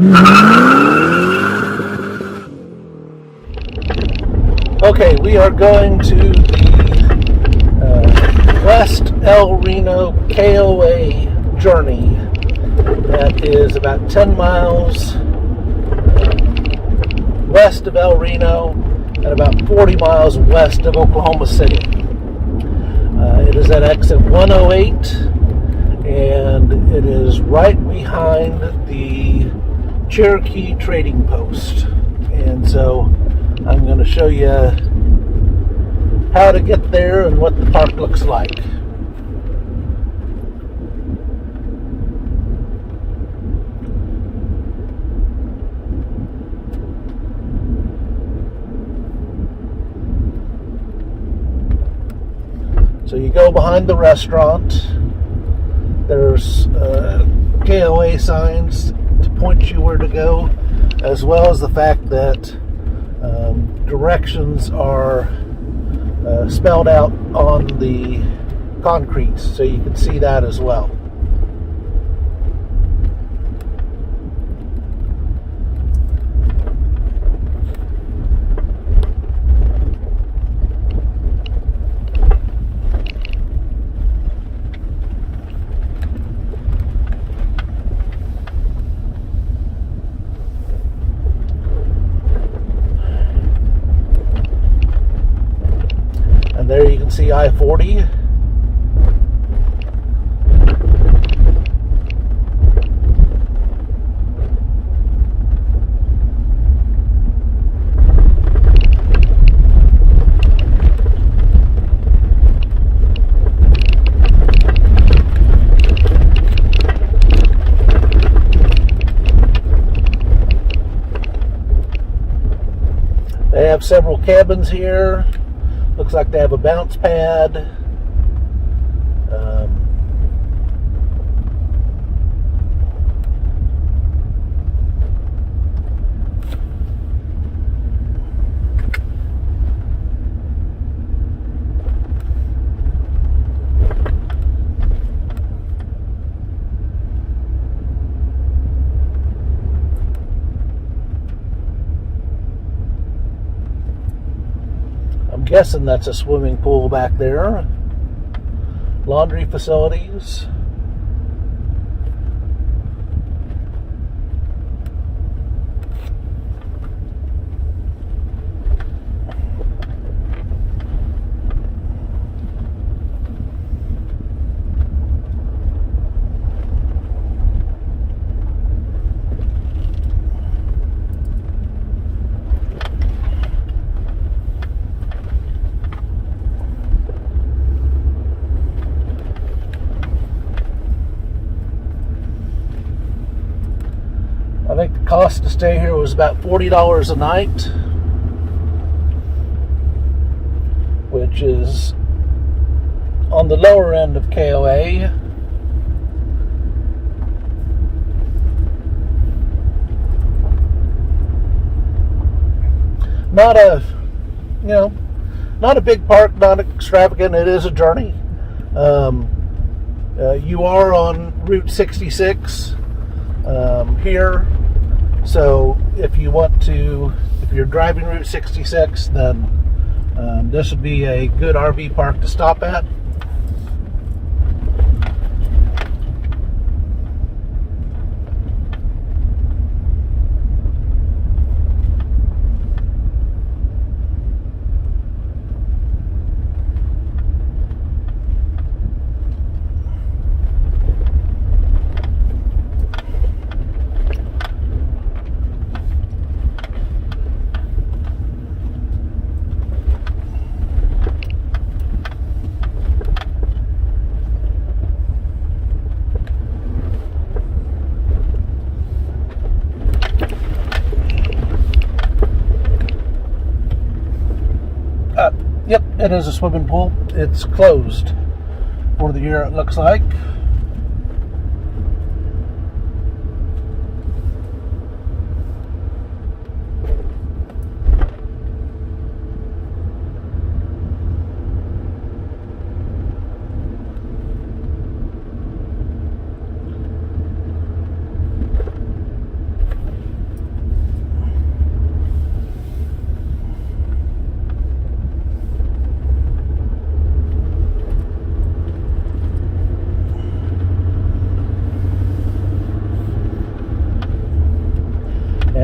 Okay, we are going to the West El Reno KOA journey. That is about 10 miles west of El Reno and about 40 miles west of Oklahoma City. It is at exit 108, and it is right behind the Cherokee trading post. And so I'm going to show you how to get there and what the park looks like. So you go behind the restaurant. There's KOA signs to point you where to go, as well as the fact that directions are spelled out on the concrete, so you can see that as well. There you can see I-40. They have several cabins here. Looks like they have a bounce pad. Guessing that's a swimming pool back there. Laundry facilities. I think the cost to stay here was about $40 a night, which is on the lower end of KOA. Not a, not a big park, not extravagant. It is a journey. You are on Route 66 here. So if you're driving Route 66, then this would be a good RV park to stop at. Yep, it is a swimming pool. It's closed for the year, it looks like.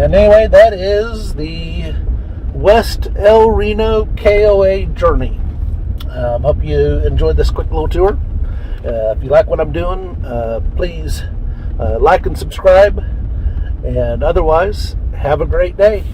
And anyway, that is the West El Reno KOA journey. Hope you enjoyed this quick little tour. If you like what I'm doing, please like and subscribe. And otherwise, have a great day.